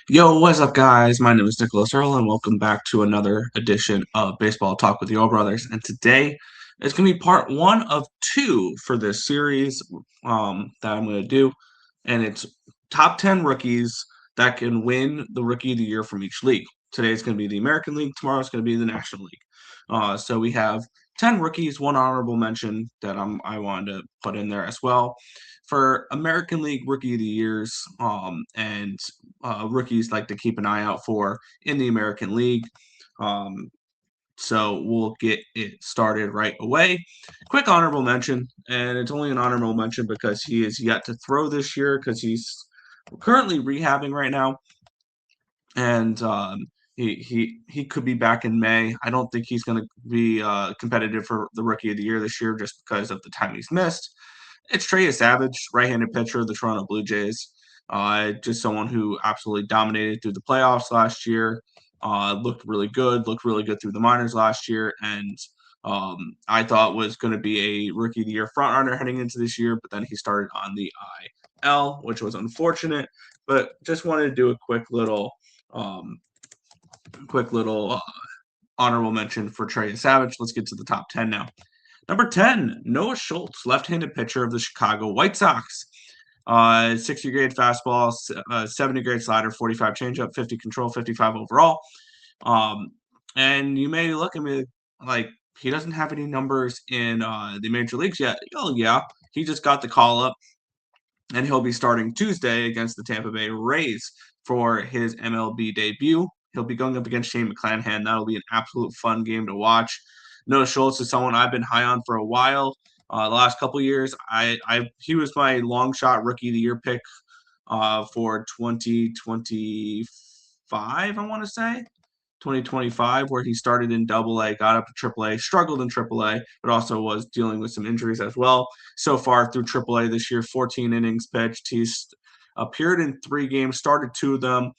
Yo, what's up, guys? My name is Nicholas Earl, and welcome back to another edition of Baseball Talk with the Earl Brothers. And today is going to be part one of two for this series that I'm going to do. And it's top 10 rookies that can win the Rookie of the Year from each league. Today is going to be the American League, tomorrow is going to be the National League. So we have 10 rookies, one honorable mention that I wanted to put in there as well. For American League Rookie of the Years, and rookies like to keep an eye out for in the American League. Um, so we'll get it started right away. Quick honorable mention, and it's only an honorable mention because he is yet to throw this year because he's currently rehabbing right now, and he could be back in May. I don't think he's going to be competitive for the Rookie of the Year this year just because of the time he's missed. It's Trey Savage, right-handed pitcher of the Toronto Blue Jays. Just someone who absolutely dominated through the playoffs last year. Looked really good through the minors last year, and I thought was going to be a Rookie of the Year frontrunner heading into this year, but then he started on the IL, which was unfortunate. But just wanted to do a um, quick little honorable mention for Trey Savage. Let's get to the top 10 now. Number 10, Noah Schultz, left-handed pitcher of the Chicago White Sox. 60 grade fastball, 70 grade slider, 45 changeup, 50 control, 55 overall. Um, and you may look at me like he doesn't have any numbers in the major leagues yet. Oh yeah, he just got the call up, and he'll be starting Tuesday against the Tampa Bay Rays for his MLB debut. He'll be going up against Shane McClanahan. That'll be an absolute fun game to watch. Noah Schultz is someone I've been high on for a while. The last couple years, he was my long shot Rookie of the Year pick for 2025. I want to say 2025, where he started in Double A, got up to Triple A, struggled in Triple A, but also was dealing with some injuries as well. So far through Triple A this year, 14 innings pitched. He's appeared in 3 games, started 2 of them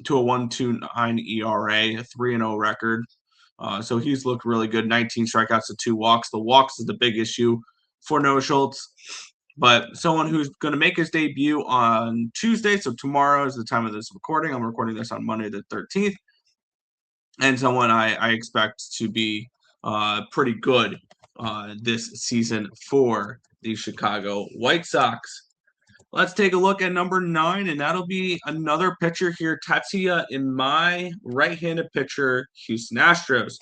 to a 1.29 ERA, a 3-0 record. So he's looked really good. 19 strikeouts to 2 walks. The walks is the big issue for Noah Schultz. But someone who's going to make his debut on Tuesday, so tomorrow is the time of this recording. I'm recording this on Monday the 13th, and someone I expect to be pretty good this season for the Chicago White Sox. Let's take a look at number 9, and that'll be another pitcher here, Tatsuya, in my right-handed pitcher, Houston Astros.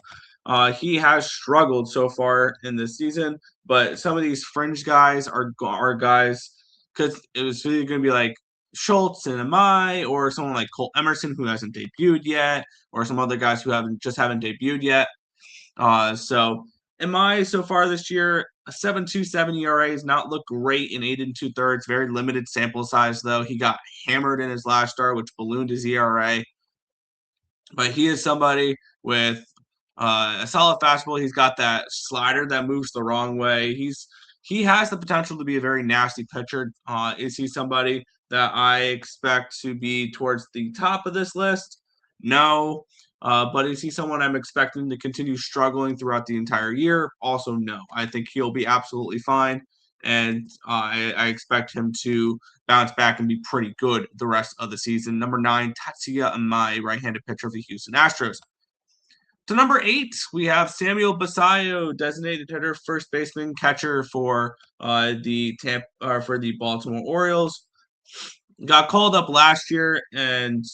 He has struggled so far in this season, but some of these fringe guys are guys because it was really going to be like Schultz and Amai, or someone like Cole Emerson who hasn't debuted yet, or some other guys who haven't debuted yet. So Amai so far this year, a 7.27 ERA has not looked great in 8 2/3. Very limited sample size though. He got hammered in his last start, which ballooned his ERA. But he is somebody with a solid fastball. He's got that slider that moves the wrong way. He has the potential to be a very nasty pitcher. Is he somebody that I expect to be towards the top of this list? No. But is he someone I'm expecting to continue struggling throughout the entire year? Also, no. I think he'll be absolutely fine. And I expect him to bounce back and be pretty good the rest of the season. Number 9, Tatsuya Amai, right-handed pitcher of the Houston Astros. To number 8, we have Samuel Basallo, designated hitter, first baseman, catcher for the Baltimore Orioles. Got called up last year and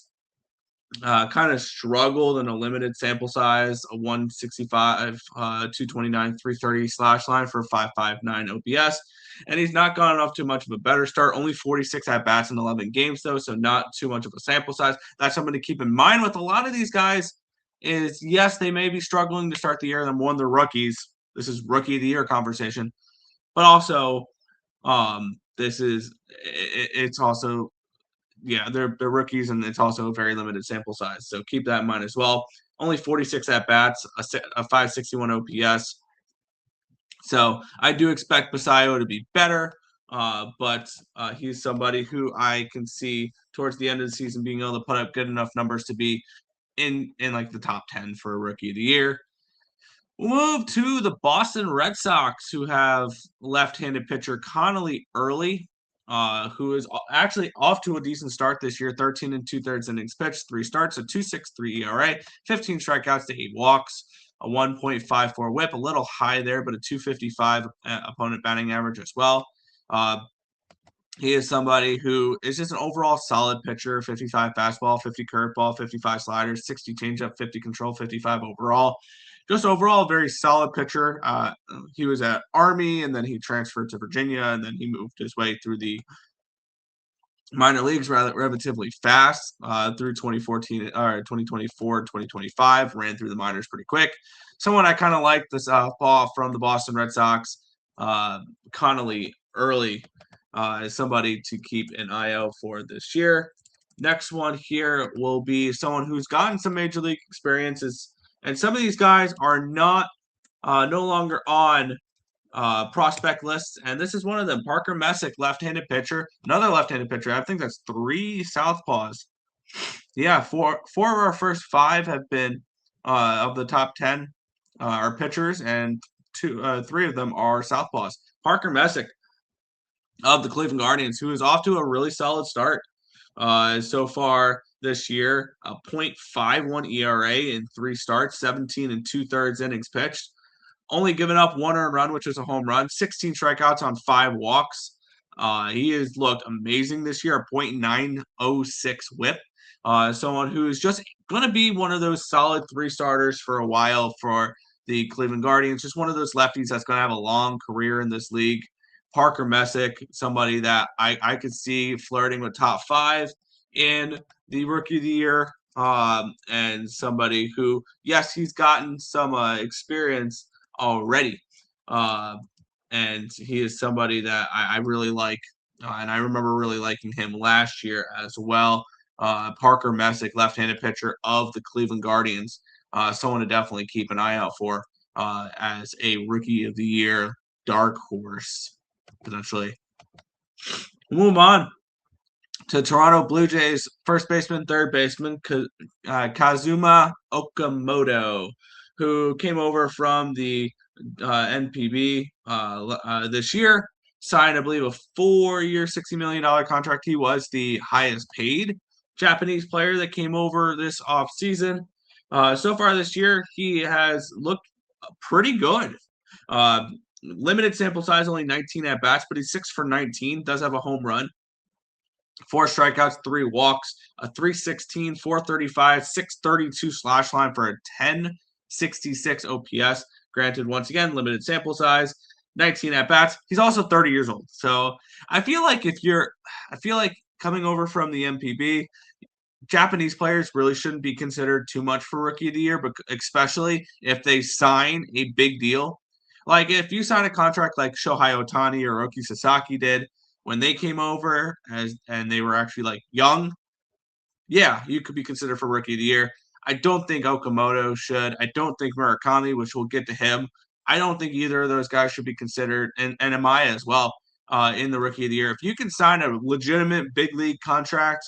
kind of struggled in a limited sample size, a 165, 229, 330 slash line for 5.59 OPS. And he's not gone off to much of a better start. Only 46 at bats in 11 games, though, so not too much of a sample size. That's something to keep in mind with a lot of these guys. Is yes, they may be struggling to start the year. Number one, they're rookies. This is Rookie of the Year conversation, but also, it's also, yeah, they're rookies, and it's also a very limited sample size. So keep that in mind as well. Only 46 at bats, a 561 OPS. So I do expect Basayo to be better, but he's somebody who I can see towards the end of the season being able to put up good enough numbers to be in like the top 10 for a Rookie of the Year. We'll move to the Boston Red Sox, who have left-handed pitcher Connolly Early. who is actually off to a decent start this year. 13 and 2/3 innings pitched, 3 starts, a 2.63 ERA, 15 strikeouts to 8 walks, a 1.54 WHIP, a little high there, but a 255 opponent batting average as well. He is somebody who is just an overall solid pitcher. 55 fastball, 50 curveball, 55 sliders, 60 changeup, 50 control, 55 overall. Just overall, a very solid pitcher. He was at Army, and then he transferred to Virginia, and then he moved his way through the minor leagues relatively fast through 2014 or 2024 2025. Ran through the minors pretty quick. Someone I kind of like this ball from the Boston Red Sox, Connolly Early, is somebody to keep an eye out for this year. Next one here will be someone who's gotten some major league experiences, and some of these guys are not no longer on prospect lists, and this is one of them. Parker Messick, left-handed pitcher, another left-handed pitcher. I think that's 3 southpaws. Yeah, four of our first 5 have been of the top 10 are pitchers, and 3 of them are southpaws. Parker Messick of the Cleveland Guardians, who is off to a really solid start so far this year. A .51 ERA in 3 starts, 17 and 2/3 innings pitched. Only given up 1 earned run, which was a home run, 16 strikeouts on 5 walks. He has looked amazing this year, a .906 WHIP. Someone who is just going to be one of those solid 3 starters for a while for the Cleveland Guardians. Just one of those lefties that's going to have a long career in this league. Parker Messick, somebody that I could see flirting with top 5 in the Rookie of the Year, and somebody who, yes, he's gotten some experience already, and he is somebody that I really like, and I remember really liking him last year as well. Parker Messick, left-handed pitcher of the Cleveland Guardians, someone to definitely keep an eye out for as a Rookie of the Year dark horse, potentially. We'll move on to Toronto Blue Jays first baseman, third baseman, Kazuma Okamoto, who came over from the NPB this year, signed, I believe, a 4-year, $60 million contract. He was the highest paid Japanese player that came over this offseason. So far this year, he has looked pretty good. Limited sample size, only 19 at bats, but he's 6 for 19, does have a home run. 4 strikeouts, 3 walks, a 316, 435, 632 slash line for a 1066 OPS. Granted, once again, limited sample size, 19 at bats. He's also 30 years old. So I feel like coming over from the MPB, Japanese players really shouldn't be considered too much for Rookie of the Year, but especially if they sign a big deal. Like if you sign a contract like Shohei Ohtani or Roki Sasaki did when they came over and they were actually like young, yeah, you could be considered for Rookie of the Year. I don't think Okamoto should. I don't think Murakami, which we'll get to him. I don't think either of those guys should be considered, and Amaya as well, in the Rookie of the Year. If you can sign a legitimate big league contract,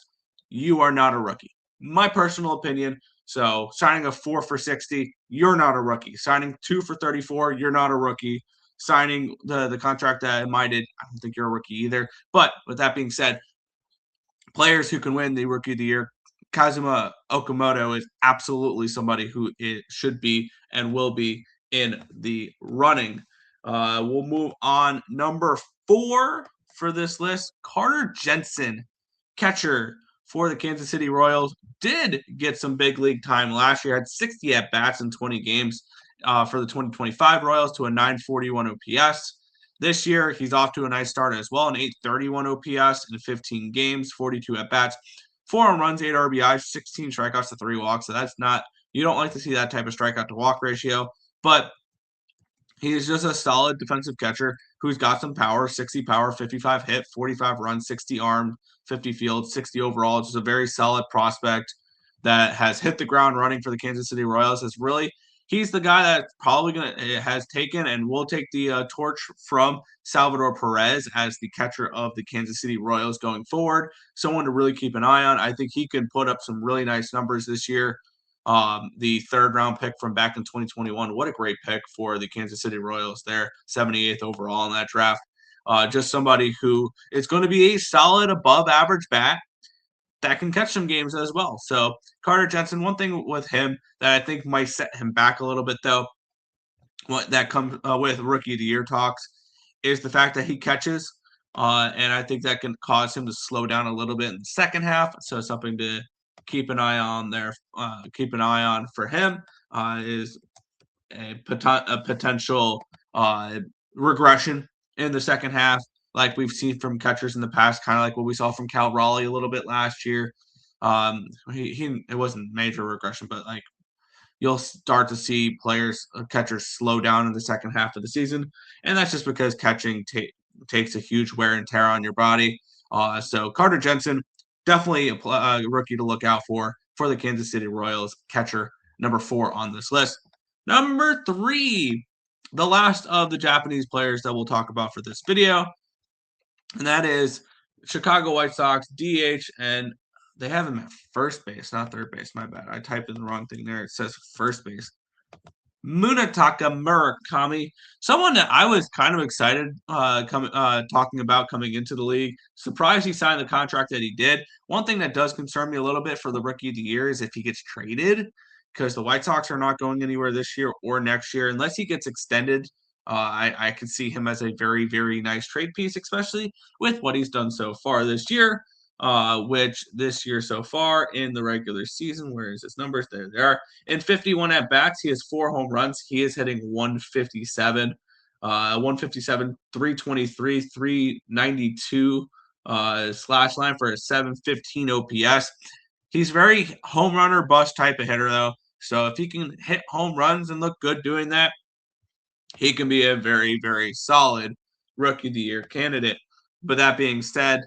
you are not a rookie. My personal opinion. So signing a 4 for 60, you're not a rookie. Signing 2 for 34, you're not a rookie. Signing the contract that Amaya did, I don't think you're a rookie either. But with that being said, players who can win the Rookie of the Year, Kazuma Okamoto is absolutely somebody who it should be and will be in the running. We'll move on. Number 4 for this list, Carter Jensen, catcher for the Kansas City Royals, did get some big league time last year, had 60 at-bats in 20 games for the 2025 Royals to a 941 OPS. This year, he's off to a nice start as well, an 831 OPS in 15 games, 42 at-bats, 4 home runs, 8 RBIs, 16 strikeouts to 3 walks. So that's not – you don't like to see that type of strikeout-to-walk ratio. But he's just a solid defensive catcher who's got some power, 60 power, 55 hit, 45 runs, 60 armed, 50 field, 60 overall. It's just a very solid prospect that has hit the ground running for the Kansas City Royals. He's the guy that probably has taken and will take the torch from Salvador Perez as the catcher of the Kansas City Royals going forward. Someone to really keep an eye on. I think he can put up some really nice numbers this year. The 3rd round pick from back in 2021. What a great pick for the Kansas City Royals there. 78th overall in that draft. Just somebody who is going to be a solid above average bat that can catch some games as well. So Carter Jensen, one thing with him that I think might set him back a little bit, though, what that comes with Rookie of the Year talks, is the fact that he catches. And I think that can cause him to slow down a little bit in the second half. So something to keep an eye on there. Keep an eye on for him is a potential regression in the second half, like we've seen from catchers in the past, kind of like what we saw from Cal Raleigh a little bit last year. It wasn't major regression, but like you'll start to see catchers slow down in the second half of the season, and that's just because catching takes a huge wear and tear on your body. So Carter Jensen, definitely a rookie to look out for the Kansas City Royals, catcher number 4 on this list. Number 3, the last of the Japanese players that we'll talk about for this video, and that is Chicago White Sox DH, and they have him at first base, not third base. My bad. I typed in the wrong thing there. It says first base. Munetaka Murakami, someone that I was kind of excited talking about coming into the league. Surprised he signed the contract that he did. One thing that does concern me a little bit for the Rookie of the Year is if he gets traded, because the White Sox are not going anywhere this year or next year unless he gets extended. I could see him as a very, very nice trade piece, especially with what he's done so far this year. Which this year so far in the regular season, where is his numbers? There they are. In 51 at bats, he has 4 home runs. He is hitting 157, 157, 323, 392 slash line for a 715 OPS. He's very home run or bust type of hitter, though. So if he can hit home runs and look good doing that, he can be a very, very solid Rookie of the Year candidate. But that being said,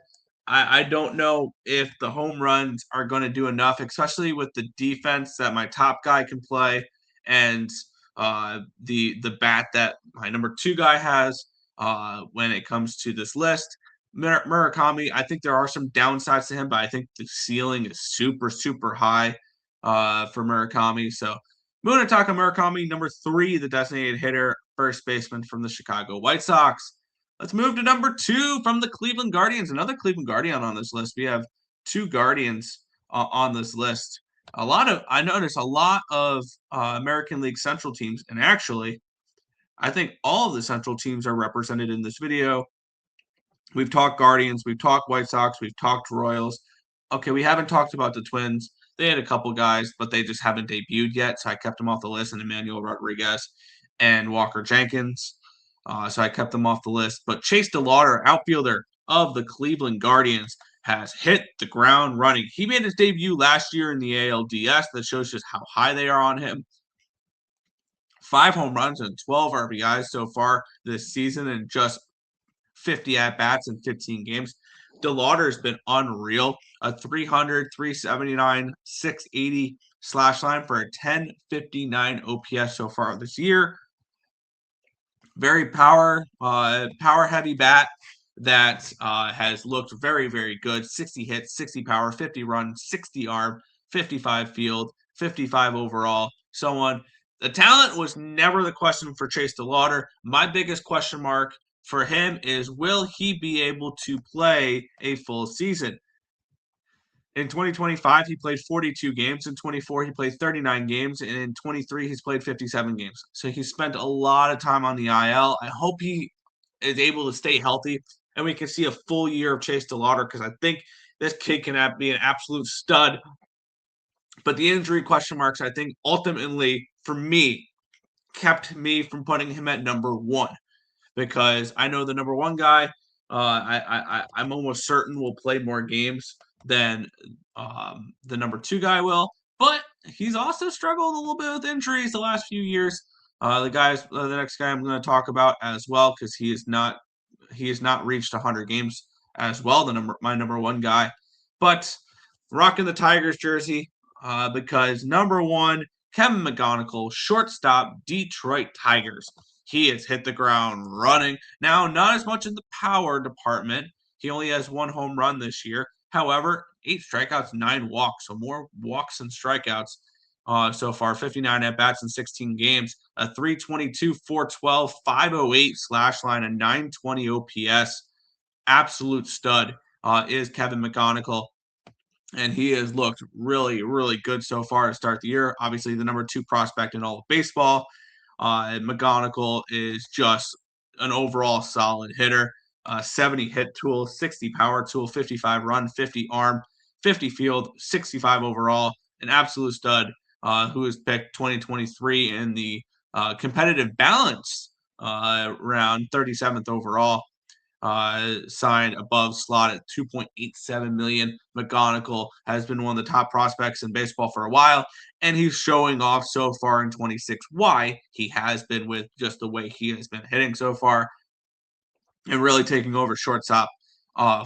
I don't know if the home runs are going to do enough, especially with the defense that my top guy can play and the bat that my number 2 guy has when it comes to this list. Murakami, I think there are some downsides to him, but I think the ceiling is super, super high for Murakami. So Munetaka Murakami, number 3, the designated hitter, first baseman from the Chicago White Sox. Let's move to number 2 from the Cleveland Guardians. Another Cleveland Guardian on this list. We have 2 Guardians on this list. I noticed a lot of American League Central teams, and actually, I think all of the Central teams are represented in this video. We've talked Guardians, we've talked White Sox, we've talked Royals. Okay, we haven't talked about the Twins. They had a couple guys, but they just haven't debuted yet, so I kept them off the list, and Emmanuel Rodriguez and Walker Jenkins. So I kept them off the list. But Chase DeLauder, outfielder of the Cleveland Guardians, has hit the ground running. He made his debut last year in the ALDS. That shows just how high they are on him. 5 home runs and 12 RBIs so far this season, and just 50 at-bats in 15 games. DeLauder's been unreal. A 300, 379, 680 slash line for a 1059 OPS so far this year. Very power-heavy bat that has looked very, very good. 60 hits, 60 power, 50 run, 60 arm, 55 field, 55 overall, so on. The talent was never the question for Chase DeLauder. My biggest question mark for him is, will he be able to play a full season? In 2025, he played 42 games. In 24, he played 39 games. And in 23, he's played 57 games. So he spent a lot of time on the IL. I hope he is able to stay healthy and we can see a full year of Chase DeLauder, because I think this kid can be an absolute stud. But the injury question marks, I think, ultimately, for me, kept me from putting him at number 1. Because I know the number 1 guy, I'm almost certain will play more games than the number 2 guy will. But he's also struggled a little bit with injuries the last few years. The next guy I'm going to talk about as well, because he has not reached 100 games as well. My number 1 guy, but rocking the Tigers jersey because number 1, Kevin McGonigal, shortstop, Detroit Tigers. He has hit the ground running. Now, not as much in the power department. He only has 1 home run this year. However, 8 strikeouts, 9 walks, so more walks than strikeouts. so far, 59 at-bats in 16 games, a 322, 412, 508 slash line, a 920 OPS. Absolute stud is Kevin McGonigal. And he has looked really, really good so far to start the year. Obviously, the number 2 prospect in all of baseball. McGonigal is just an overall solid hitter. 70 hit tool, 60 power tool, 55 run, 50 arm, 50 field, 65 overall. An absolute stud who was picked 2023 in the competitive balance round, 37th overall. Signed above slot at 2.87 million. McGonigal has been one of the top prospects in baseball for a while, and he's showing off so far in 26 why he has been with just the way he has been hitting so far and really taking over shortstop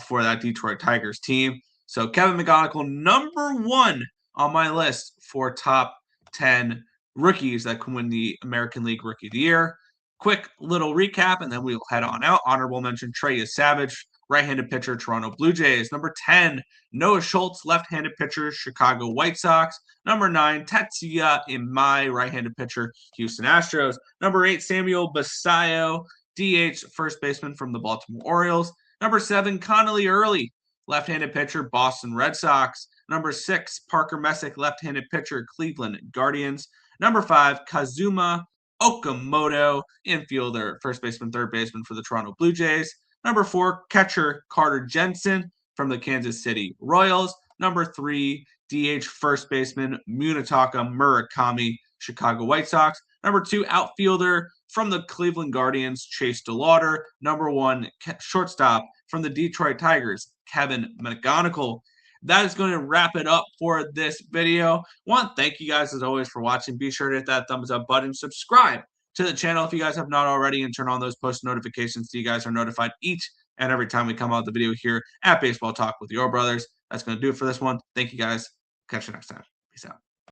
for that Detroit Tigers team. So Kevin McGonigal, number 1 on my list for top 10 rookies that can win the American League Rookie of the Year. Quick little recap, and then we'll head on out. Honorable mention, Trey Savage, right-handed pitcher, Toronto Blue Jays. Number 10, Noah Schultz, left-handed pitcher, Chicago White Sox. Number 9, Tetsuya Imai, right-handed pitcher, Houston Astros. Number 8, Samuel Basallo, DH, first baseman from the Baltimore Orioles. Number 7, Connolly Early, left-handed pitcher, Boston Red Sox. Number 6, Parker Messick, left-handed pitcher, Cleveland Guardians. Number 5, Kazuma Okamoto, infielder, first baseman, third baseman for the Toronto Blue Jays. Number 4, catcher Carter Jensen from the Kansas City Royals. Number 3, DH first baseman Munetaka Murakami, Chicago White Sox. Number 2, outfielder from the Cleveland Guardians, Chase DeLauder. Number 1, shortstop from the Detroit Tigers, Kevin McGonigal. That is going to wrap it up for this video. Thank you guys as always for watching. Be sure to hit that thumbs up button. Subscribe to the channel if you guys have not already, and turn on those post notifications so you guys are notified each and every time we come out with the video here at Baseball Talk with your brothers. That's going to do it for this one. Thank you guys. Catch you next time. Peace out.